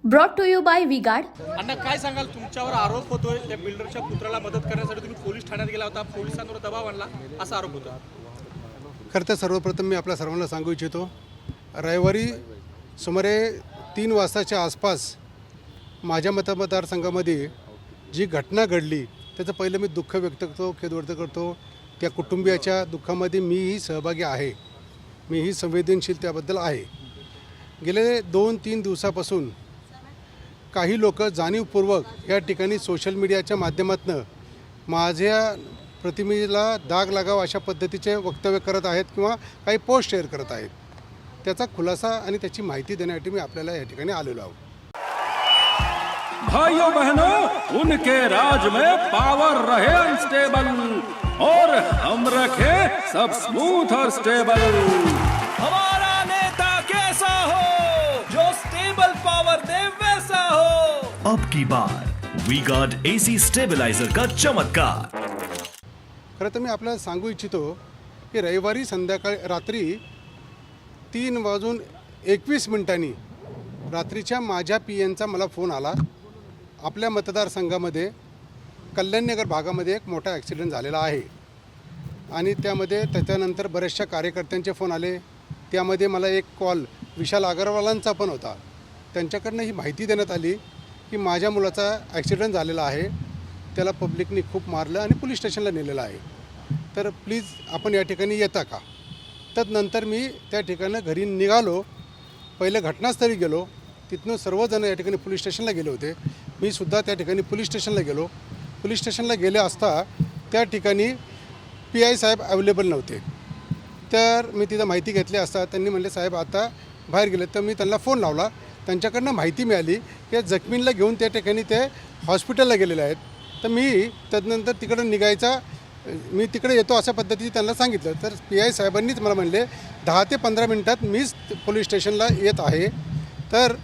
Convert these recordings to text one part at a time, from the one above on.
Brought to you by V-Guard. अण्णा काय सांगाल, तुमच्यावर आरोप होतोय त्या बिल्डरच्या पुत्राला मदत करण्यासाठी तुम्ही पोलीस ठाण्यात गेला होता, पोलिसांवर दबाव आणला असा आरोप होता. खरं तर सर्वप्रथम मी आपल्या सर्वांना सांगू इच्छितो, रविवारी सुमारे 3 वाजताच्या आसपास माझ्या मतदारसंघामध्ये जी घटना घडली त्याचं पहिलं मी दुःख व्यक्त करतो, खेद व्यक्त करतो. त्या कुटुंबियाच्या दुःखामध्ये मीही सहभागी आहे, मीही संवेदनशील त्याबद्दल आहे. गेले 2-3 दिवसापासून काही लोक जाणीवपूर्वक या ठिकाणी सोशल मीडियाच्या माध्यमातून माझ्या प्रतिमेला दाग लागावा अशा पद्धतीचे वक्तव्य करत आहेत किंवा काही पोस्ट शेअर करत आहेत. त्याचा खुलासा आणि त्याची माहिती देण्यासाठी मी आपल्याला या ठिकाणी आलेलो आहोत. भाइयों बहनों, उनके राज में पावर रहे अनस्टेबल और हम रखे सब स्मूथ और स्टेबल. हमारा नेता कैसा हो जो स्टेबल पावर दे वैसा हो. अब की बार वी गार्ड एसी स्टेबलाइजर का चमत्कार. खरं तर मी आपल्याला सांगू इच्छितो की रविवारी रात्री 3:21 रात्रीच्या माझ्या PNचा मला फोन आला. आपल्या मतदारसंघामध्ये कल्याणनगर भागामध्ये एक मोठा ॲक्सिडेंट झालेला आहे आणि त्याच्यानंतर बऱ्याचशा कार्यकर्त्यांचे फोन आले. त्यामध्ये मला एक कॉल विशाल अग्रवालांचा पण होता. त्यांच्याकडनं ही माहिती देण्यात आली की माझ्या मुलाचा ॲक्सिडेंट झालेला आहे, त्याला पब्लिकनी खूप मारलं आणि पोलीस स्टेशनला नेलेलं आहे, तर प्लीज आपण या ठिकाणी येता का. त्यानंतर मी त्या ठिकाणी घरी निघालो. पहिलं घटनास्थळी गेलो, तिथनं सर्वजण या ठिकाणी पोलीस स्टेशनला गेले होते. मी सुद्धा त्या ठिकाणी पोलीस स्टेशनला गेलो. पोलीस स्टेशनला गेले असता त्या ठिकाणी PI साहेब अवेलेबल नव्हते. तर मी तिथं माहिती घेतली असता त्यांनी म्हणले साहेब आता बाहेर गेले. तर मी त्यांना फोन लावला. त्यांच्याकडनं माहिती मिळाली की जखमींना घेऊन त्या ठिकाणी ते हॉस्पिटलला गेलेले आहेत. तर मी त्यानंतर तिकडं निघायचा, मी तिकडे येतो अशा पद्धतीने त्यांना सांगितलं. तर PI साहेबांनीच मला म्हणले 10 ते 15 मिनटात मीच पोलीस स्टेशनला येत आहे, तर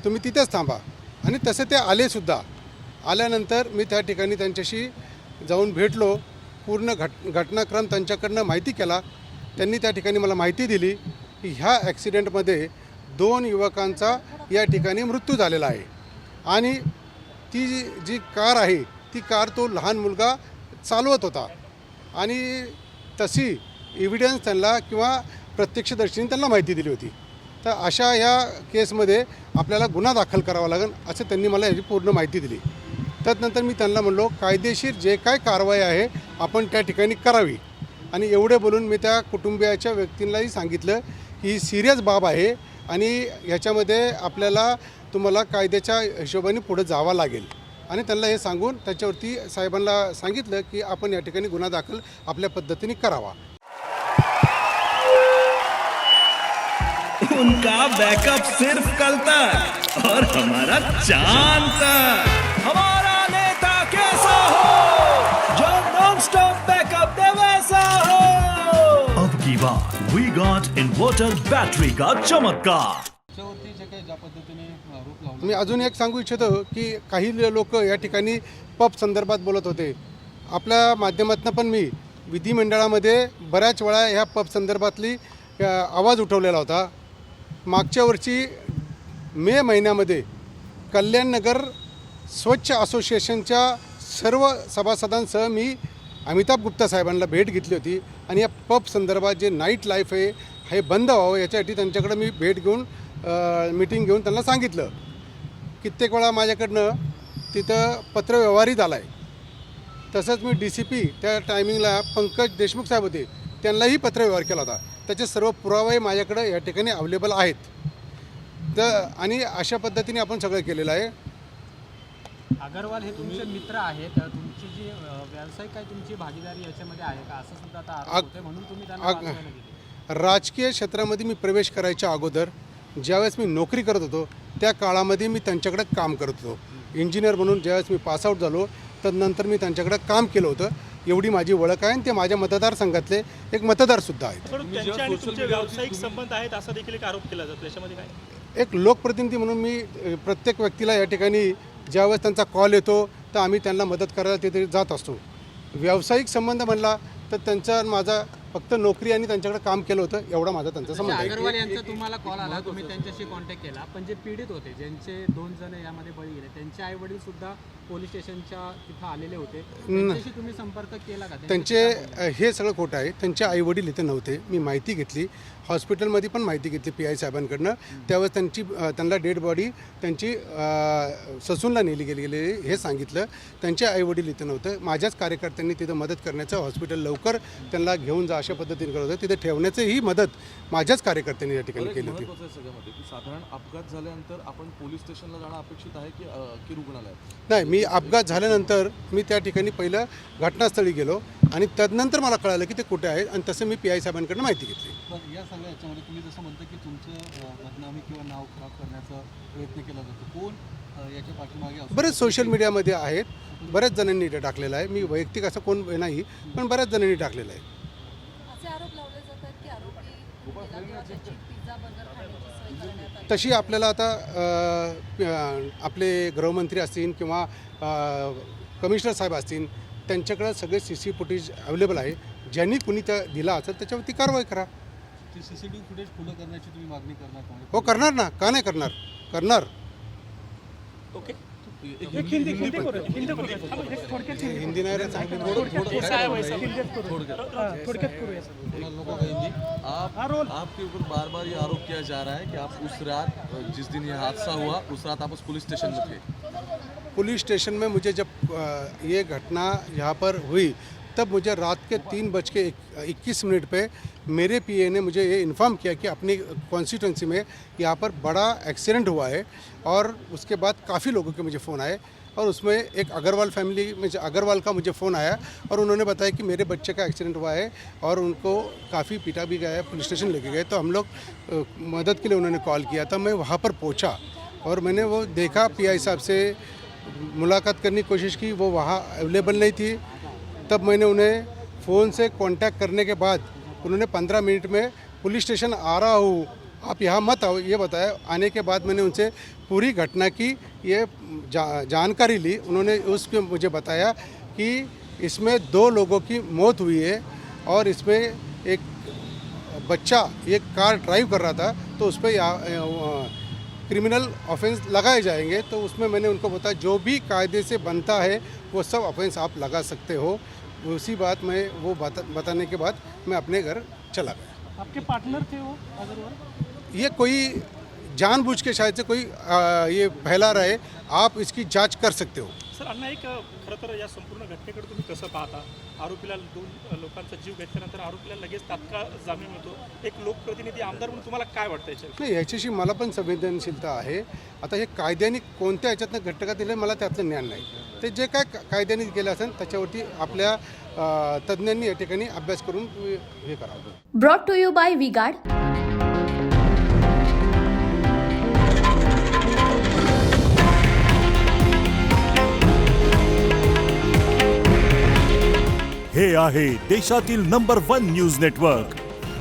तुम्ही तिथेच थांबा. आणि तसे ते आलेसुद्धा. आल्यानंतर मी त्या ठिकाणी त्यांच्याशी जाऊन भेटलो. पूर्ण घटनाक्रम त्यांच्याकडनं माहिती केला. त्यांनी त्या ठिकाणी मला माहिती दिली की ह्या ॲक्सिडेंटमध्ये 2 युवकांचा या ठिकाणी मृत्यू झालेला आहे आणि ती जी कार आहे ती कार तो लहान मुलगा चालवत होता आणि तशी एव्हिडन्स त्यांना किंवा प्रत्यक्षदर्शींनी त्यांना माहिती दिली होती. तर अशा ह्या केसमध्ये आपल्याला गुन्हा दाखल करावा लागेल असं त्यांनी मला याची पूर्ण माहिती दिली. त्यानंतर मी त्यांना म्हणलो कायदेशीर जे काय कारवाई आहे आपण त्या ठिकाणी करावी. आणि एवढे बोलून मी त्या कुटुंबियाच्या व्यक्तींनाही सांगितलं की ही सिरियस बाब आहे आणि ह्याच्यामध्ये आपल्याला तुम्हाला कायद्याच्या हिशोबाने पुढे जावं लागेल. आणि त्यांना हे सांगून त्याच्यावरती साहेबांना सांगितलं की आपण या ठिकाणी गुन्हा दाखल आपल्या पद्धतीने करावा. उनका बैकअप सिर्फ कल तक और हमारा चांद तक. हमारा नेता कैसा हो जो नॉन स्टॉप बैकअप दे वैसा हो. अब की बार वी गॉट इन्वर्टर बैटरी का चमत्कार. मी अजून एक सांगू इच्छितो की काही लोक या ठिकाणी पब संदर्भात बोलत होते. आपल्या माध्यमातून पण मी विधिमंडळामध्ये बऱ्याच वेळा ह्या पब संदर्भातली आवाज उठवलेला होता. मागच्या वर्षी मे महिन्यामध्ये कल्याणनगर स्वच्छ असोसिएशनच्या सर्व सभासदांसह मी अमिताभ गुप्ता साहेबांना भेट घेतली होती आणि या पब संदर्भात जे नाईट लाईफ आहे हे बंद व्हावं याच्यासाठी त्यांच्याकडे मी भेट घेऊन मीटिंग घेऊन त्यांना सांगितलं. कित्येक वेळा माझ्याकडनं तिथं पत्रव्यवहारही झाला आहे. तसंच मी DCP त्या टायमिंगला पंकज देशमुख साहेब होते, त्यांनाही पत्रव्यवहार केला होता. त्याचे सर्व पुरावे माझ्याकडे या ठिकाणी अवेलेबल आहेत. तर आणि अशा पद्धतीने आपण सगळं केलेलं आहे. अगरवाल हे तुमचे मित्र आहेत, तुमची जी व्यावसायिक काय तुमची भागीदारी याच्यामध्ये आहे का असं सुद्धा आता आरोप होतोय, म्हणून तुम्ही त्यांना वाचवायला गेले. राजकीय क्षेत्रामध्ये मी प्रवेश करायच्या अगोदर ज्यावेळेस मी नोकरी करत होतो त्या काळामध्ये मी त्यांच्याकडे काम करत होतो. इंजिनियर म्हणून ज्यावेळेस मी पासआउट झालो तर नंतर मी त्यांच्याकडे काम केलं होतं. एवढी माझी ओळख आहे आणि ते माझ्या मतदारसंघातले एक मतदारसुद्धा आहेत. त्यांचे आणि तुमचे व्यावसायिक संबंध आहेत असा देखील एक आरोप केला जातो, याच्यामध्ये काय? एक लोकप्रतिनिधी म्हणून मी प्रत्येक व्यक्तीला या ठिकाणी ज्यावेळेस त्यांचा कॉल येतो तर आम्ही त्यांना मदत करायला तिथे जात असतो. व्यावसायिक संबंध म्हणला तर त्यांचा माझा फक्त नोकरी आणि त्यांच्याकडे काम केलं होतं एवढा माझा त्यांचा संबंध आहे. अग्रवाल यांचा तुम्हाला कॉल आला, तुम्ही त्यांच्याशी कॉन्टॅक्ट केला, पण जे पीडित होते, ज्यांचे 2 जण यामध्ये बळी गेले, त्यांचे आई वडील सुद्धा पोलीस स्टेशनच्या तिथं आलेले होते, त्यांच्याशी तुम्ही संपर्क केला का? त्यांचे हे सगळं खोटं आहे. त्यांचे आईवडील इथे नव्हते. मी माहिती घेतली, हॉस्पिटलमध्ये पण माहिती घेतली PI साहेबांकडनं. त्यावेळेस त्यांना डेड बॉडी त्यांची ससूनला नेली गेली हे सांगितलं. त्यांचे आईवडील इथे नव्हतं. माझ्याच कार्यकर्त्यांनी तिथं मदत करण्याचं, हॉस्पिटल लवकर त्यांना घेऊन जा अशा पद्धतीने करत होतं. तिथे ठेवण्याचं ही मदत माझ्याच कार्यकर्त्यांनी या ठिकाणी केली होती. महत्त्वाचं आहे सगळ्यामध्ये की साधारण अपघात झाल्यानंतर आपण पोलीस स्टेशनला जाणं अपेक्षित आहे की रुग्णालयात? नाही, मी अपघात झाल्यानंतर मी त्या ठिकाणी पहिलं घटनास्थळी गेलो आणि त्यानंतर मला कळालं की ते कुठे आहे आणि तसं मी PI साहेबांकडनं माहिती घेतली. पण या सगळ्या याच्यामध्ये तुम्ही जसं म्हणता की तुमचं बदनामी किंवा नाव खराब करण्याचा प्रयत्न केला जातो, कोण याच्या पाठीमागे असतो? बरेच सोशल मीडियामध्ये आहेत, बऱ्याच जणांनी ते टाकलेलं आहे. मी वैयक्तिक असं कोण नाही, पण बऱ्याच जणांनी टाकलेलं आहे. असे आरोप लावले जातात की आरोपी तेव्हा त्याची पिझ्झा बर्गर खाण्याची सोय करण्यात आली. तशी आपल्याला आता आपले गृहमंत्री असतील किंवा कमिशनर साहेब असतील, त्यांच्याकडे सगळे CC फुटेज अवेलेबल आहे. ज्यांनी कुणी त्या दिला असेल त्याच्यावरती कारवाई करा. ती CCTV फुटेज खुलं करण्याची तुम्ही मागणी करणार का? हो, करणार ना, का नाही करणार, करणार. ओके. हिंदी नाही रे, चांगली आपके ऊपर बार बार ये आरोप किया जा रहा है कि आप उस रात जिस दिन ये हादसा हुआ उस रात आप उस पुलिस स्टेशन में थे। पुलिस स्टेशन में मुझे जब ये घटना यहाँ पर हुई तब मुझे रात के 3:21 पे मेरे PA ने मुझे ये इन्फॉर्म किया कि अपनी कॉन्स्टिट्यूंसी में यहाँ पर बड़ा एक्सीडेंट हुआ है। और उसके बाद काफ़ी लोगों के मुझे फ़ोन आए और उसमें एक अग्रवाल फैमिली में अग्रवाल का मुझे फ़ोन आया और उन्होंने बताया कि मेरे बच्चे का एक्सीडेंट हुआ है और उनको काफ़ी पीटा भी गया है, पुलिस स्टेशन लेके गए। तो हम लोग मदद के लिए उन्होंने कॉल किया था। मैं वहाँ पर पहुँचा और मैंने वो देखा, PI साहब से मुलाकात करने की कोशिश की, वो वहाँ अवेलेबल नहीं थी। तब मैंने उन्हें फ़ोन से कांटेक्ट करने के बाद उन्होंने 15 मिनट में पुलिस स्टेशन आ रहा हूँ, आप यहाँ मत आओ, ये बताया। आने के बाद मैंने उनसे पूरी घटना की ये जानकारी ली। उन्होंने उसमें मुझे बताया कि इसमें 2 लोगों की मौत हुई है और इसमें एक बच्चा एक कार ड्राइव कर रहा था, तो उस पर क्रिमिनल ऑफेंस लगाए जाएंगे। तो उसमें मैंने उनको बताया जो भी कायदे से बनता है वो सब ऑफेंस आप लगा सकते हो। उसी बात में वो बताने के बाद मैं अपने घर चला गया। आपके पार्टनर थे वो अग्रवाल? ये कोई जानबूझ के शायद से कोई ये फैला रहे, आप इसकी जांच कर सकते हो। सर, अण्णा, एक खरं तर या संपूर्ण घटनेकडे तुम्ही कसं पाहता? आरोपीला 2 लोकांचा जीव घेतल्यानंतर आरोपीला लगेच तात्काळ जामीन मिळतो, एक लोकप्रतिनिधी आमदार म्हणून तुम्हाला काय वाटतं याच्यात? नाही, याच्याशी मला पण संवेदनशीलता आहे. आता हे कायद्याने कोणत्या याच्यातनं घटका दिलं मला त्यातलं ज्ञान नाही. ते जे काय कायद्याने केलं असेल त्याच्यावरती आपल्या तज्ज्ञांनी या ठिकाणी अभ्यास करून हे करावं. Brought to you by V-Guard. हे आहे देशातील नंबर 1 न्यूज नेटवर्क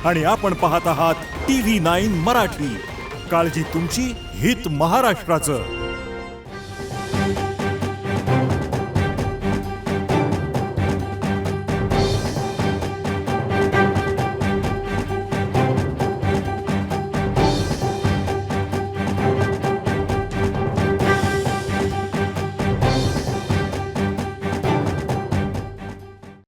आणि आपण पाहत आहात TV9 मराठी. काळजी तुमची, हित महाराष्ट्राचं.